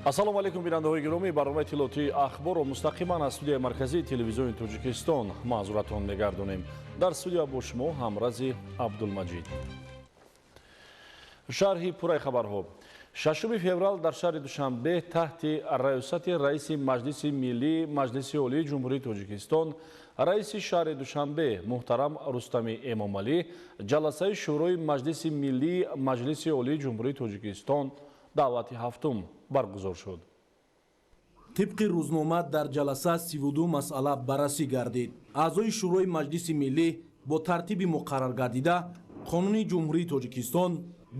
ассалому алайкум бинандаҳои гиромӣ. барномаи тиловати ахборро мустақиман аз студияи марказии телевизиони Тоҷикистон маъзуратон мегардонем. дар студия бо шумо ҳамрази Абдулмаҷид. шарҳи пурраи хабарҳо. 6 феврал дар шаҳри Душанбе таҳти раёсати раиси Маҷлиси Миллии Маҷлиси Олии Ҷумҳурии Тоҷикистон, раиси шаҳри Душанбе муҳтарам Рустами Эмомалӣ, ҷаласаи шӯрои Маҷлиси Миллии Маҷлиси Олии Ҷумҳурии Тоҷикистон даъвати ҳафтум баргузор шуд. тибқи рӯзнома дар ҷаласа 32 масъала баррасӣ гардид. аъзои шӯрои Маҷлиси Миллӣ бо тартиби муқаррар гардида Қонуни Ҷумҳурии Тоҷикистон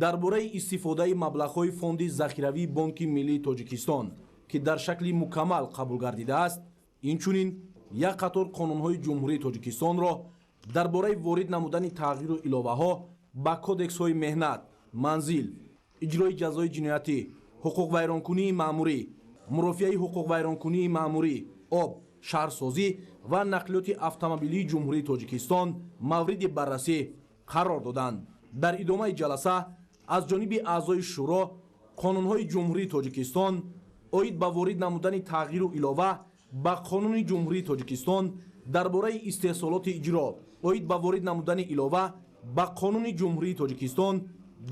дар бораи истифодаи маблағҳои фонди захиравии Бонки Миллии Тоҷикистон ки дар шакли мукаммал қабул гардидааст, инчунин як қатор қонунҳои Ҷумҳурии Тоҷикистонро дар бораи ворид намудани тағйиру иловаҳо ба кодексҳои меҳнат, манзил, иҷрои ҷазои ҷиноятӣ, ҳуқуқвайронкунии маъмурӣ, мурофиаи ҳуқуқвайронкунии маъмурӣ, об, шаҳрсозӣ ва нақлиёти автомобилии Ҷумҳурии Тоҷикистон мавриди баррасӣ қарор доданд. дар идомаи ҷаласа аз ҷониби аъзои шӯро қонунҳои Ҷумҳурии Тоҷикистон оид ба ворид намудани тағйиру илова ба Қонуни Ҷумҳурии Тоҷикистон дар бораи истеҳсолоти иҷро, оид ба ворид намудани илова ба Қонуни Ҷумҳурии Тоҷикистон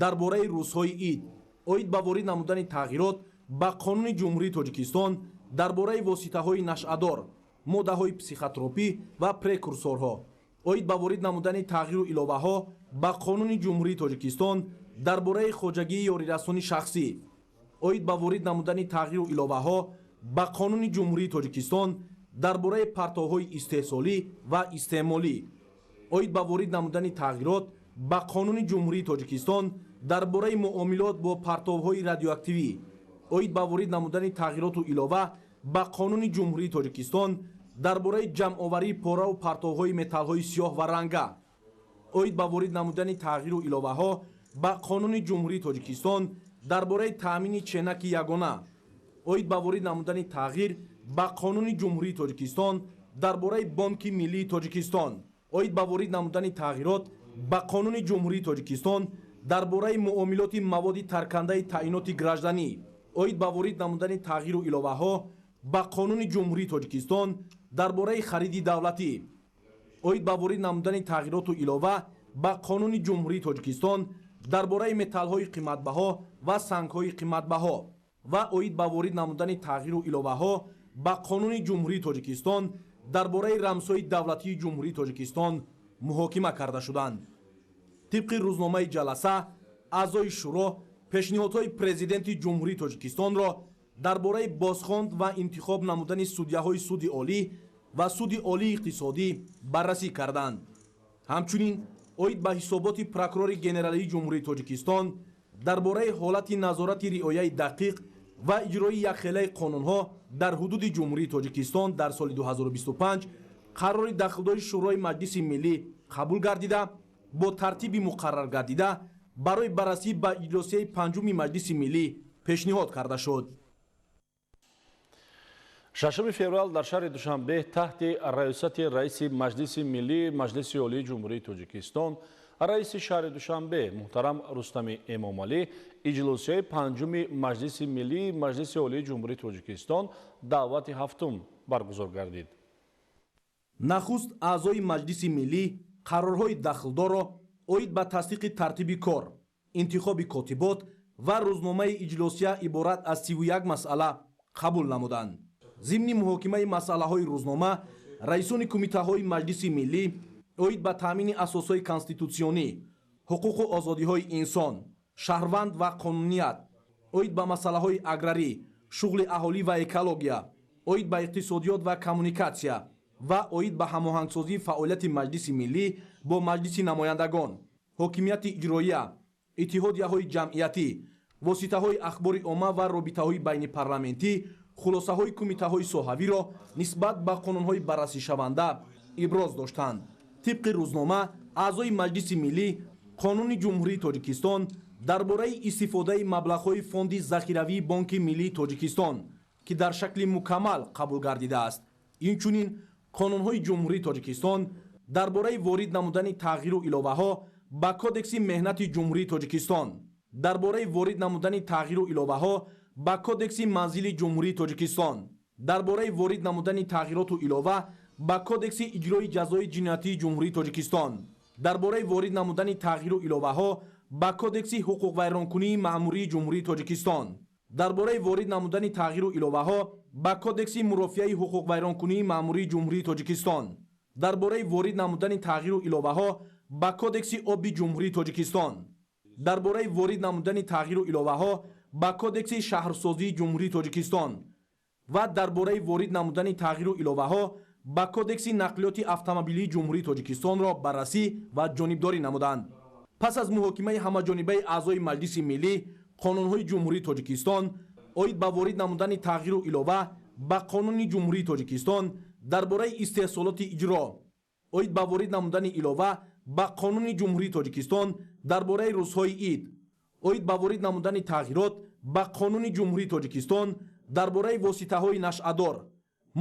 дар бораи рӯзҳои ид, оид ба ворид намудани тағйирот ба Қонуни Ҷумҳурии Тоҷикистон дар бораи воситаҳои нашъадор, моддаҳои психотропӣ ва прекурсорҳо, оид ба ворид намудани тағйиру иловаҳо ба Қонуни Ҷумҳурии Тоҷикистон дар бораи хоҷагии ёрирасони шахсӣ, оид ба ворид намудани тағйиру иловаҳо ба Қонуни Ҷумҳурии Тоҷикистон дар бораи партовҳои истеҳсолӣ ва истеъмолӣ, оид ба ворид намудани тағйирот ба Қонуни Ҷумҳурии Тоҷикистон дар бораи муомилот бо партовҳои радиоактивӣ, оид ба ворид намудани тағйироту илова ба Қонуни Ҷумҳурии Тоҷикистон дар бораи ҷамъоварии пораву партовҳои металлҳои сиёҳ ва ранга, оид ба ворид намудани тағйиру иловаҳо ба Қонуни Ҷумҳурии Тоҷикистон дар бораи таъмини ченаки ягона, оид ба ворид намудани тағйир ба Қонуни Ҷумҳурии Тоҷикистон дар бораи Бонки Миллии Тоҷикистон, оид ба ворид намудани тағйирот ба Қонуни Ҷумҳурии Тоҷикистон дар бораи муомилоти маводи таркандаи таъиноти гражданӣ, оид ба ворид намудани тағйиру иловаҳо ба Қонуни Ҷумҳурии Тоҷикистон дар бораи хариди давлатӣ, оид ба ворид намудани тағйироту илова ба Қонуни Ҷумҳурии Тоҷикистон дар бораи металлҳои қиматбаҳо ва сангҳои қиматбаҳо ва оид ба ворид намудани тағйиру иловаҳо ба Қонуни Ҷумҳурии Тоҷикистон дар бораи рамзҳои давлатии Ҷумҳурии Тоҷикистон муҳокима карда шуданд. тибқи рӯзномаи ҷаласа аъзои шӯро пешниҳодҳои президенти Ҷумҳурии Тоҷикистонро дар бораи бозхонд ва интихоб намудани судяҳои суди олӣ ва суди олии иқтисодӣ баррасӣ карданд. ҳамчунин оид ба ҳисоботи прокурори генералии Ҷумҳурии Тоҷикистон дар бораи ҳолати назорати риояи дақиқ ва иҷрои якхелаи қонунҳо дар ҳудуди Ҷумҳурии Тоҷикистон дар соли 2025 қарори дахлдори шӯрои Маҷлиси Миллӣ қабул гардида бо тартиби муқаррар гардида барои баррасӣ ба иҷлосияи панҷуми Маҷлиси Миллӣ пешниҳод карда шуд. 6 феврал дар шаҳри Душанбе таҳти раёсати раиси Маҷлиси Миллии Маҷлиси Олии Ҷумҳурии Тоҷикистон, раиси шаҳри Душанбе муҳтарам Рустами Эмомалӣ, иҷлосияи панҷуми Маҷлиси Миллии Маҷлиси Олии Ҷумҳурии Тоҷикистон даъвати ҳафтум баргузор гардид. нахуст аъзои Маҷлиси Миллӣ қарорҳои дахлдорро оид ба тасдиқи тартиби кор, интихоби котибот ва рӯзномаи иҷлосия иборат аз 31 масъала қабул намуданд. зимни муҳокимаи масъалаҳои рӯзнома раисони кумитаҳои Маҷлиси Миллӣ оид ба таъмини асосҳои конститутсионӣ, ҳуқуқу озодиҳои инсон, шаҳрванд ва қонуният, оид ба масъалаҳои аграрӣ, шуғли аҳолӣ ва экология, оид ба иқтисодиёт ва коммуникатсия ва оид ба ҳамоҳангсозии фаъолияти Маҷлиси Миллӣ бо Маҷлиси намояндагон, ҳокимияти иҷроия, иттиҳодияҳои ҷамъиятӣ, воситаҳои ахбори омма ва робитаҳои байнипарламентӣ, хулосаҳои кумитаҳои соҳавиро нисбат ба қонунҳои баррасишаванда иброз доштанд. тибқи рӯзнома аъзои Маҷлиси Миллӣ Қонуни Ҷумҳурии Тоҷикистон дар бораи истифодаи маблағҳои фонди захиравии Бонки Миллии Тоҷикистон ки дар шакли мукаммал қабул гардидааст, инчунин қонунҳои Ҷумҳурии Тоҷикистон дар бораи ворид намудани тағйиру иловаҳо ба кодекси меҳнати Ҷумҳурии Тоҷикистон дар бораи ворид намудани тағйиру иловаҳо ба кодекси манзили ҷумҳурии тоҷикистон дар бораи ворид намудани тағйироту илова ба кодекси иҷрои ҷазои ҷиноятии ҷумҳурии тоҷикистон дар бораи ворид намудани тағйиру иловаҳо ба кодекси ҳуқуқвайронкунии маъмурии ҷумҳурии тоҷикистон дар бораи ворид намудани тағйиру иловаҳо ба кодекси мурофиаи ҳуқуқвайронкунии маъмурии ҷумҳурии тоҷикистон дар бораи ворид намудани тағйиру иловаҳо ба кодекси оби ҷумҳурии тоҷикистон дар бораи ворид намудани тағйиру иловаҳо ба кодекси шаҳрсозии ҷумҳурии тоҷикистон ва дар бораи ворид намудани тағйиру иловаҳо ба кодекси нақлиёти автомобилии ҷумҳурии тоҷикистонро баррасӣ ва ҷонибдорӣ намуданд. пас аз муҳокимаи ҳамаҷонибаи аъзои маҷлиси миллӣ қонунҳои ҷумҳурии тоҷикистон оид ба ворид намудани тағйиру илова ба қонуни ҷумҳурии тоҷикистон дар бораи истеҳсолоти иҷро оид ба ворид намудани илова ба қонуни ҷумҳурии тоҷикистон дар бораи рӯзҳои ид оид ба ворид намудани тағйирот ба қонуни ҷумҳурии тоҷикистон дар бораи воситаҳои нашъадор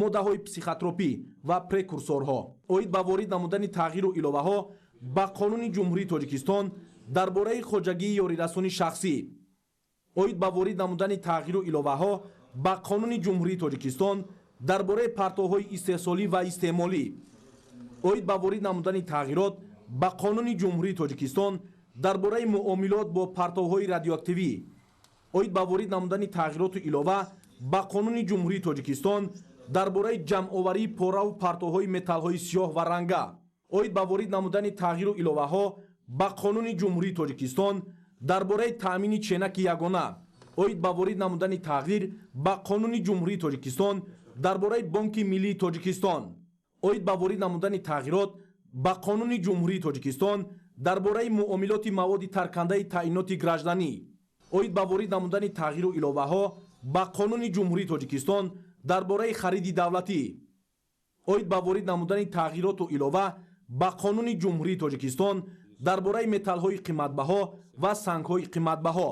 моддаҳои психотропӣ ва прекурсорҳо оид ба ворид намудани тағйиру иловаҳо ба қонуни ҷумҳурии тоҷикистон дар бораи хоҷагии ёрирасони шахсӣ оид ба ворид намудани тағйиру иловаҳо ба қонуни ҷумҳурии тоҷикистон дар бораи партовҳои истеҳсолӣ ва истеъмолӣ оид ба ворид намудани тағйирот ба қонуни ҷумҳурии тоҷикистон дар бораи муомилот бо партовҳои радиоактивӣ оид ба ворид намудани тағйироту илова ба қонуни ҷумҳурии тоҷикистон дар бораи ҷамъоварии пораву партовҳои металлҳои сиёҳ ва ранга оид ба ворид намудани тағйиру иловаҳо ба қонуни ҷумҳурии тоҷикистон дар бораи таъмини ченаки ягона оид ба ворид намудани тағйир ба қонуни ҷумҳурии тоҷикистон дар бораи бонки миллии тоҷикистон оид ба ворид намудани тағйирот ба қонуни ҷумҳурии тоҷикистон дар бораи муомилоти маводи таркандаи таъиноти гражданӣ оид ба ворид намудани тағйиру иловаҳо ба қонуни ҷумҳурии тоҷикистон дар бораи хариди давлатӣ оид ба ворид намудани тағйироту илова ба қонуни ҷумҳурии тоҷикистон дар бораи металлҳои қиматбаҳо ва сангҳои қиматбаҳо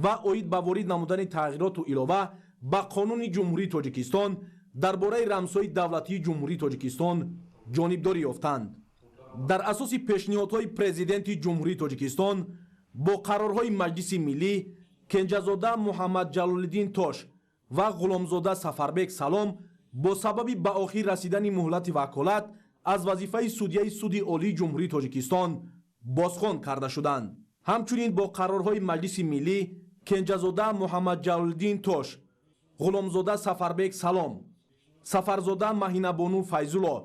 ва оид ба ворид намудани тағйироту илова ба қонуни ҷумҳурии тоҷикистон дар бораи рамзҳои давлатии ҷумҳурии тоҷикистон ҷонибдорӣ ёфтанд. дар асоси пешниҳодҳои президенти ҷумҳурии тоҷикистон бо қарорҳои маҷлиси миллӣ кенҷазода муҳаммад ҷалолиддин тош ва ғуломзода сафарбек салом бо сабаби ба охир расидани муҳлати ваколат аз вазифаи судяи суди олии ҷумҳурии тоҷикистон бозхон карда шуданд. ҳамчунин бо қарорҳои маҷлиси миллӣ кенҷазода муҳаммад ҷалолиддин тош ғуломзода сафарбек салом сафарзода маҳинабону файзулло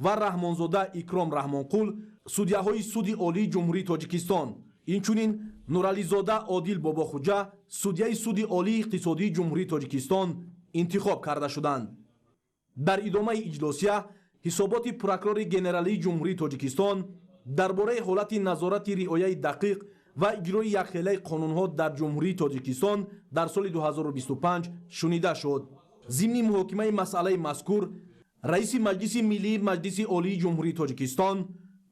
ва раҳмонзода икром раҳмонқул судяҳои суди олии ҷумҳурии тоҷикистон инчунин нурализода одил бобохуҷа судяи суди олии иқтисодии ҷумҳурии тоҷикистон интихоб карда шуданд. дар идомаи иҷлосия ҳисоботи прокурори генералии ҷумҳурии тоҷикистон дар бораи ҳолати назорати риояи дақиқ ва иҷрои якхелаи қонунҳо дар ҷумҳурии тоҷикистон дар соли 2025 шунида шуд. зимни муҳокимаи масъалаи мазкур раиси маҷлиси миллии маҷлиси олии ҷумҳурии тоҷикистон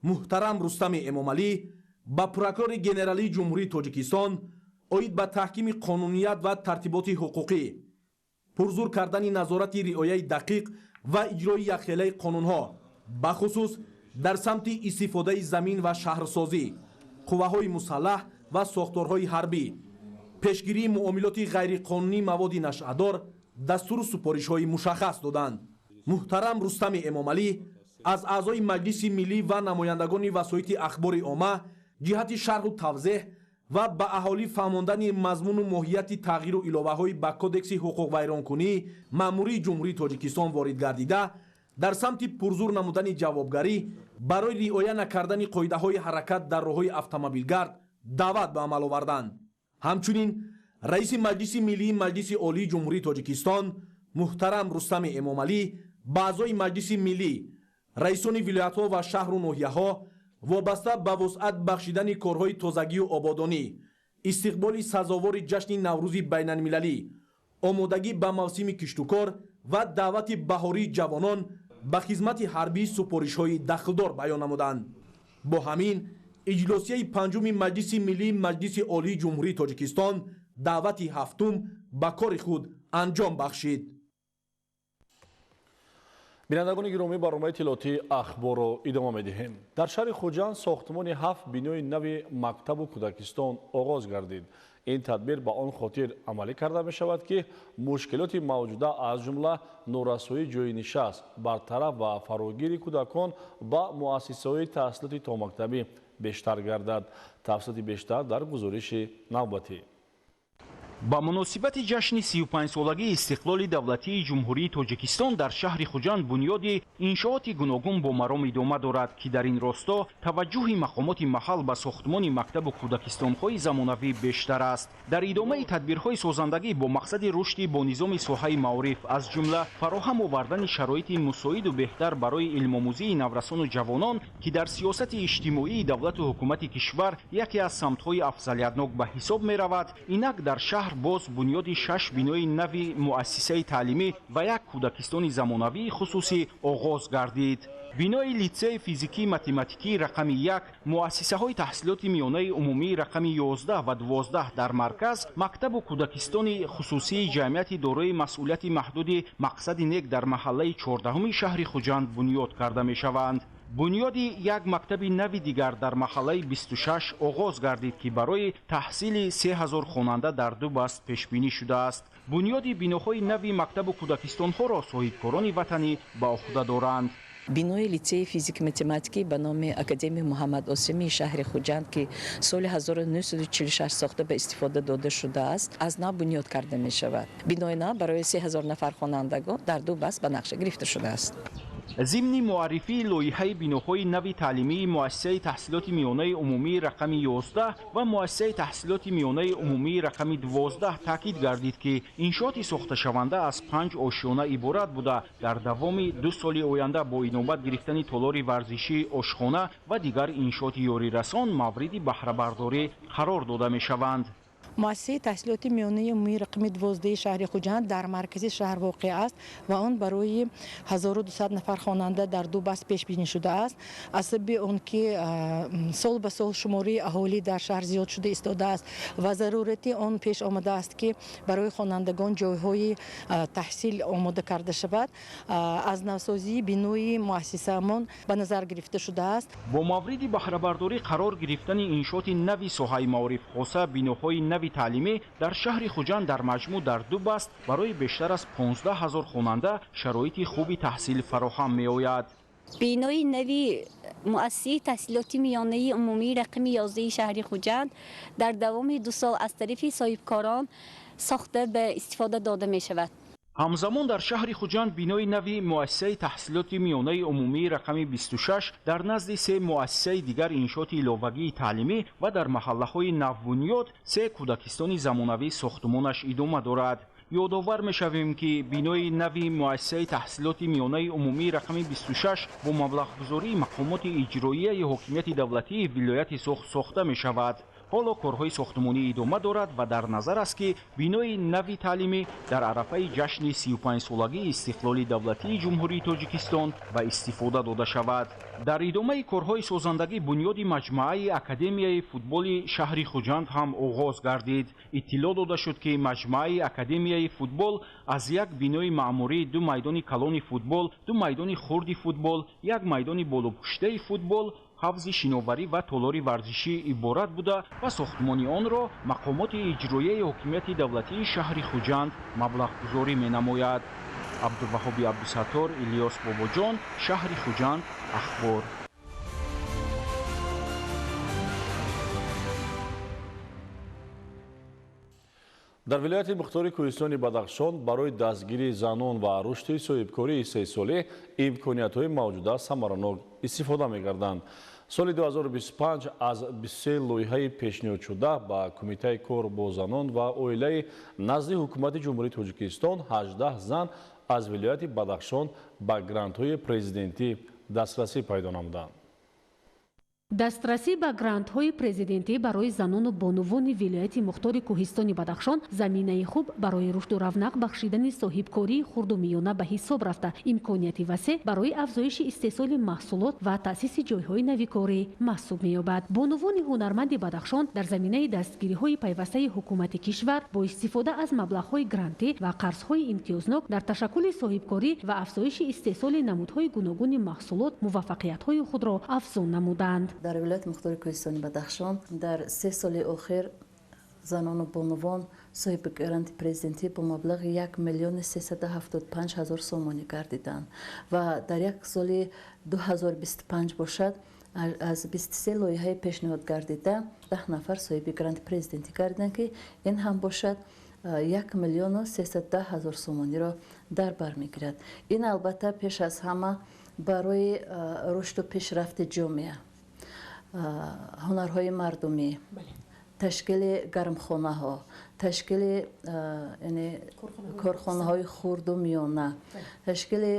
муҳтарам рустами эмомалӣ ба прокурори генералии ҷумҳурии тоҷикистон оид ба таҳкими қонуният ва тартиботи ҳуқуқӣ пурзур кардани назорати риояи дақиқ ва иҷрои якхелаи қонунҳо бахусус дар самти истифодаи замин ва шаҳрсозӣ қувваҳои мусаллаҳ ва сохторҳои ҳарбӣ пешгирии муомилоти ғайриқонунии маводи нашъадор дастуру супоришҳои мушаххас доданд. муҳтарам рустами эмомалӣ аз аъзои маҷлиси миллӣ ва намояндагони васоити ахбори омма ҷиҳати шарҳу тавзеҳ ва ба аҳолӣ фаҳмондани мазмуну моҳияти тағйиру иловаҳои ба кодекси ҳуқуқвайронкунии маъмурии ҷумҳурии тоҷикистон ворид гардида дар самти пурзур намудани ҷавобгарӣ барои риоя накардани қоидаҳои ҳаракат дар роҳҳои автомобилгард даъват ба амал оварданд. ҳамчунин раиси маҷлиси миллии маҷлиси олии ҷумҳурии тоҷикистон муҳтарам рустами эмомалӣ ба аъзои маҷлиси миллӣ раисони вилоятҳо ва шаҳру ноҳияҳо вобаста ба вусъат бахшидани корҳои тозагию ободонӣ истиқболи сазовори ҷашни наврӯзи байналмилалӣ омодагӣ ба мавсими киштукор ва даъвати баҳории ҷавонон ба хизмати ҳарбӣ супоришҳои дахлдор баён намуданд. бо ҳамин иҷлосияи панҷуми маҷлиси миллии маҷлиси олии ҷумҳурии тоҷикистон даъвати ҳафтум ба кори худ анҷом бахшид. бинандагони гиромӣ барномаи иттилоотии ахборро идома медиҳем. Дар шаҳри Хуҷанд сохтмони 7 бинои нави мактабу кӯдакистон оғоз гардид. ин тадбир ба он хотир амалӣ карда мешавад ки мушкилоти мавҷуда аз ҷумла норасоии ҷойи нишаст, бартараф ва фарогири кӯдакон ба муассисаҳои таҳсилоти томактабӣ бештар гардад. тафсилоти бештар дар гузориши навбатӣ. ба муносибати ҷашни 35-солагии истиқлоли давлатии ҷумҳурии Тоҷикистон дар шаҳри Хуҷанд бунёди иншооти гуногун бо маром идома дорад, ки дар ин росто таваҷҷӯҳи мақомоти маҳал ба сохтмони мактабу кӯдакистонҳои замонавӣ бештар аст. дар идомаи тадбирҳои созандагӣ бо мақсади рушди бо низоми соҳаи маориф, аз ҷумла фароҳам овардани шароити мусоиду беҳтар барои илмомӯзии наврасону ҷавонон, ки дар сиёсати иҷтимоии давлату ҳукумати кишвар яке аз самтҳои афзалиятнок ба ҳисоб меравад, инак дар шаҳр боз бунёди 6 бинои нави муассисаи таълимӣ ва як кӯдакистони замонавии хусусӣ оғоз гардид. бинои литсеи физикӣ математикии рақами 1, муассисаҳои таҳсилоти миёнаи умумии рақами 11 ва 12 дар марказ, мактабу кӯдакистони хусусии ҷамъияти дорои масъулияти маҳдуди мақсади нек дар маҳаллаи 14-уми шаҳри Хуҷанд бунёд карда мешаванд. бунёди як мактаби нави дигар дар маҳаллаи 26 оғоз гардид, ки барои таҳсили 3000 хонанда дар 2 баст пешбинӣ шудааст. бунёди биноҳои нави мактабу кӯдакистонҳоро соҳибкорони ватанӣ ба уҳда доранд. бинои литсеи физики математикӣ ба номи академияи муҳаммад осими шаҳри Хуҷанд, ки соли 1946 сохта ба истифода дода шудааст, аз нав бунёд карда мешавад. бинои нав барои 3000 нафар хонандагон дар 2 баст ба нақша гирифта шудааст. зимни муаррифии лоиҳаи биноҳои нави таълимии муассисаи таҳсилоти миёнаи умумии рақами 11 ва муассисаи таҳсилоти миёнаи умумии рақами 12 таъкид гардид, ки иншооти сохташаванда аз 5 ошёна иборат буда, дар давоми 2 соли оянда бо инобат гирифтани толори варзишӣ, ошхона ва дигар иншооти ёрирасон мавриди баҳрабардорӣ қарор дода мешаванд. муассисаи таҳсилоти миёнаи умумии рақами 12 шаҳри Хуҷанд дар маркази шаҳр воқеъ аст ва он барои 1200 нафар хонанда дар 2 баст пешбинӣ шудааст. аз сабаби он ки сол ба сол шумораи аҳолӣ дар шаҳр зиёд шуда истодааст ва зарурати он пеш омадааст, ки барои хонандагон ҷойҳои таҳсил омода карда шавад. аз навсозии бинои муассисаамон ба назар гирифта шудааст. бо мавриди баҳрабардорӣ қарор гирифтани иншооти нави соҳаи маорифхоса биноҳои нави таълимӣ дар шаҳри Хуҷанд дар маҷмӯъ дар 2 баст барои бештар аз 15000 хонанда шароити хуби таҳсил фароҳам меояд. бинои нави муассисаи таҳсилоти миёнаи умумии рақами 11 шаҳри Хуҷанд дар давоми 2 сол аз тарафи соҳибкорон сохта ба истифода дода мешавад. ҳамзамон дар шаҳри Хуҷанд бинои нави муассисаи таҳсилоти миёнаи умумии рақами 26 дар назди 3 муассисаи дигар иншооти иловагии таълимӣ ва дар маҳаллаҳои навбунёд 3 кӯдакистони замонавӣ сохтмонаш идома дорад. ёдовар мешавем, ки бинои нави муассисаи таҳсилоти миёнаи умумии рақами 26 бо маблағгузории мақомоти иҷроияи ҳокимияти давлатии вилояти Соғд сохта мешавад. ҳоло корҳои сохтмонӣ идома дорад ва дар назар аст, ки бинои нави таълимӣ дар арафаи ҷашни 35-солагии истиқлоли давлатии ҷумҳурии Тоҷикистон ба истифода дода шавад. дар идомаи корҳои созандагӣ бунёди маҷмӯаи академияи футболи шаҳри Хуҷанд ҳам оғоз гардид. иттилоъ дода шуд, ки маҷмӯаи академияи футбол аз як бинои маъмурӣ, 2 майдони калони футбол, 2 майдони хурди футбол, 1 майдони болопуштаи футбол, ҳавзи шиноварӣ ва толори варзишӣ иборат буда ва сохтмони онро мақомоти иҷроияи ҳокимияти давлатии шаҳри Хуҷанд маблағгузорӣ менамояд. абдуваҳоби абдусаттор, Илёс Бобоҷон, шаҳри Хуҷанд, ахбор. дар вилояти мухтори кӯҳистони Бадахшон барои дастгирии занон ва рушди соҳибкории 3-соле имкониятҳои мавҷуда самаранок истифода мегарданд. соли 2025 аз 23 лоиҳаи пешниҳодшуда ба Кумитаи кор бо занон ва оилаи назди ҳукумати ҷумҳурии Тоҷикистон 18 зан аз вилояти Бадахшон ба грантҳои президентӣ дастрасӣ пайдо намуданд. дастрасӣ ба грантҳои президентӣ барои занону бонувони вилояти мухтори кӯҳистони Бадахшон заминаи хуб барои рушду равнақ бахшидани соҳибкории хурду миёна ба ҳисоб рафта, имконияти васеъ барои афзоиши истеҳсоли маҳсулот ва таъсиси ҷойҳои навикорӣ маҳсуб меёбад. Бонувони ҳунарманди Бадахшон дар заминаи дастгириҳои пайвастаи ҳукумати кишвар бо истифода аз маблағҳои грантӣ ва қарзҳои имтиёзнок дар ташаккули соҳибкорӣ ва афзоиши истеҳсоли намудҳои гуногуни маҳсулот муваффақиятҳои худро афзун намуданд. дар вилояти мухтори кӯҳистони Бадахшон дар 3 соли охир занону бонувон соҳиби гранти президентӣ бо маблағи 1 миллиони 375 ҳазор сомонӣ гардиданд ва дар як соли 2025 бошад аз 23 лоиҳаи пешниҳод гардида 10 нафар соҳиби гранти президентӣ гардиданд ки ин ҳам бошад 1 миллиону 310 ҳазор сомониро дар бар мегирад. Ин албатта пеш аз ҳама барои рушду пешрафти ҷомеа, ҳунарҳои мардумӣ, ташкили гармхонаҳо, ташкили корхонаҳои хурду миёна, ташкили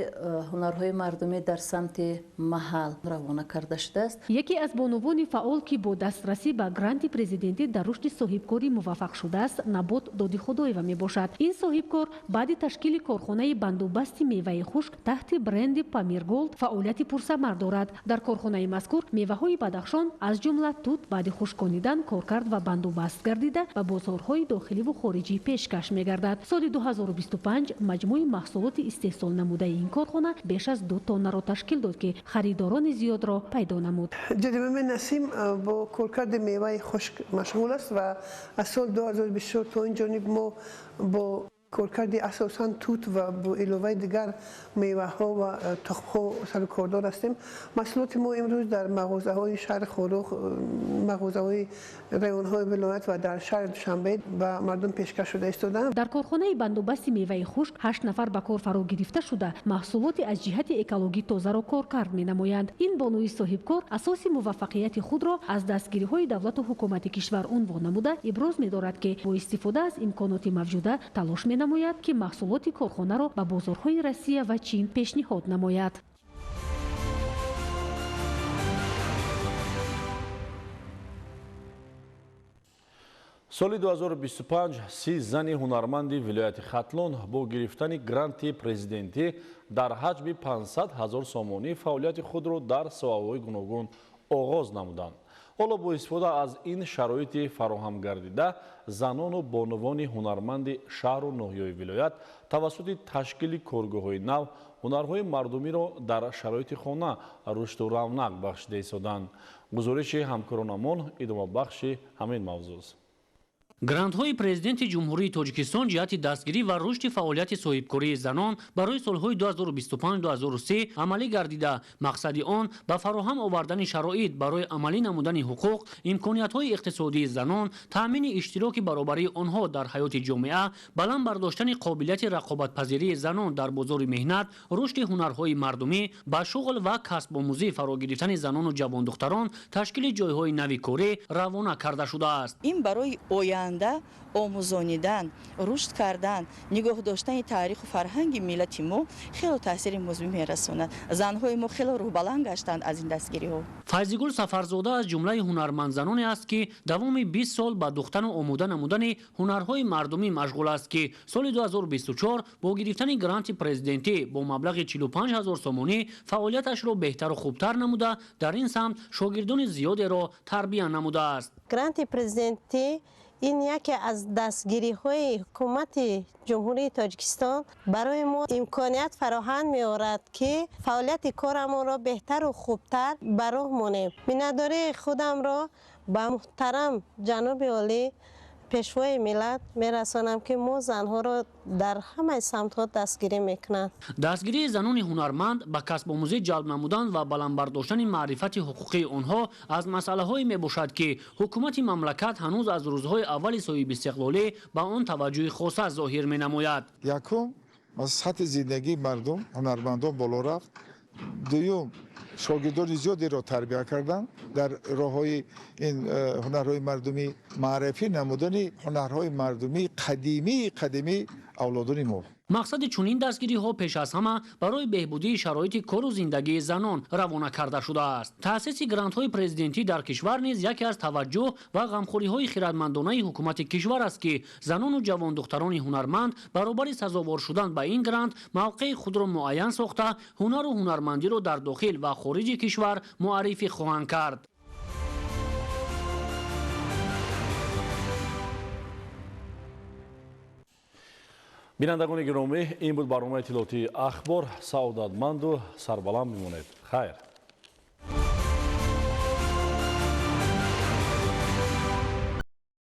ҳунарҳои мардумӣ дар самти маҳал равона карда шудааст. яке аз бонувони фаъол ки бо дастрасӣ ба гранти президентӣ дар рушди соҳибкорӣ муваффақ шудааст Набот Додихудоева мебошад. Ин соҳибкор баъди ташкили корхонаи бандубасти меваи хушк таҳти бренди Памирголд фаъолияти пурсамар дорад. Дар корхонаи мазкур меваҳои Бадахшон аз ҷумла тут баъди хушконидан коркард ва бандубаст гардида ба бозорҳои дохиливу хориҷӣ пешкаш мегардад. Соли 2025 маҷмӯи маҳсулоти истеҳсол намудаи ин корхона беш аз 2 тоннаро ташкил дод ки харидорони зиёдро пайдо намуд. ҷадидами Насим бо коркарди меваи хушк машғул аст ва аз соли 2024 то ин ҷониб мо бо коркарди асосан тут ва бо иловаи дигар меваҳо ва тухмҳо сару кордор ҳастем. маҳсулоти мо имрӯз дар мағозаҳои шаҳри Хорӯх, мағозаҳои районҳои вилоят ва дар шаҳри Душанбе ба мардум пешкаш шуда истодаанд. дар корхонаи бандубасти меваи хушк 8 нафар ба кор фаро гирифта шуда маҳсулоти аз ҷиҳати экологӣ тозаро коркард менамоянд. Ин бонуи соҳибкор асоси муваффақияти худро аз дастгириҳои давлату ҳукумати кишвар унвон намуда иброз медорад ки бо истифода аз имконоти мавҷуда талош менамояд ки маҳсулоти корхонаро ба бозорҳои Россия ва Чин пешниҳод намояд. соли 2025 30 зани ҳунарманди вилояти Хатлон бо гирифтани гранти президентӣ дар ҳаҷми 500 ҳазор сомонӣ фаъолияти худро дар соҳаҳои гуногун оғоз намуданд. ҳоло бо истифода аз ин шароити фароҳам гардида занону бонувони ҳунарманди шаҳру ноҳияи вилоят тавассути ташкили коргоҳҳои нав ҳунарҳои мардумиро дар шароити хона рушду равнақ бахшида истоданд. гузориши ҳамкоронамон идомабахши ҳамин мавзӯъ. грантҳои президенти ҷумҳурии Тоҷикистон ҷиҳати дастгирӣ ва рушди фаъолияти соҳибкории занон барои солҳои 2025-2030 амалӣ гардида, мақсади он ба фароҳам овардани шароит барои амалӣ намудани ҳуқуқ, имкониятҳои иқтисодии занон, таъмини иштироки баробарии онҳо дар ҳаёти ҷомеа, баланд бардоштани қобилияти рақобатпазирии занон дар бозори меҳнат, рушди ҳунарҳои мардумӣ, ба шуғл ва касбомӯзӣ фаро гирифтани занону ҷавондухтарон, ташкили ҷойҳои нави корӣ равона карда шудааст. ин барои оянда омӯзонидан, рушд кардан, нигоҳ доштани таъриху фарҳанги миллати мо хело таъсири музбит мерасонад. занҳои мо хело рӯҳбаланд гаштанд аз ин дастгириҳо. Файзигул Сафарзода аз ҷумлаи ҳунармандзаноне аст ки давоми 20 сол ба духтану омӯда намудани ҳунарҳои мардумӣ машғул аст ки соли 2024 бо гирифтани гранти президентӣ бо маблағи 45 ҳазор сомонӣ фаъолияташро беҳтару хубтар намуда дар ин самт шогирдони зиёдеро тарбия намудааст. гранти президентӣ ин яке аз дастгириҳои ҳукумати ҷумҳурии Тоҷикистон барои мо имконият фароҳам меорад ки фаъолияти корамонро беҳтару хубтар ба роҳ монем. миннатдории худамро ба муҳтарам ҷаноби олӣ пешвои миллат мерасонам ки мо занҳоро дар ҳамаи самтҳо дастгирӣ мекунанд. дастгирии занони ҳунарманд ба касбомӯзӣ ҷалб намудан ва баландбардоштани маърифати ҳуқуқии онҳо аз масъалаҳое мебошад ки ҳукумати мамлакат ҳанӯз аз рӯзҳои аввали соҳибистиқлолӣ ба он таваҷҷӯҳи хоса зоҳир менамояд. якум аз сатҳи зиндагии мардум ҳунармандон боло рафт. дуюм شاگردان زیادی را تربیت کردن در راههای این هنرهای مردمی معرفی نمودن هنرهای مردمی قدیمی اولادان ما. مقصد چنین دستگیری ها پیش از همه برای بهبودی شرایط کار و زندگی زنان روانه کرده شده است. تأسیس گرانت های پرزیدنتی در کشور نیز یکی از توجه و غمخوری های خردمندانه حکومت کشور است که زنان و جوان دختران هنرمند برابر سزاوار شدن به این گرانت موقع خود را معین ساخته هنر و هنرمندی را در داخل و خارج کشور معرفی خواهند کرد. بینندگان گرامی، این بود برنامه اطلاعاتی اخبار. سعادتمند و سربلند بمانید. خیر.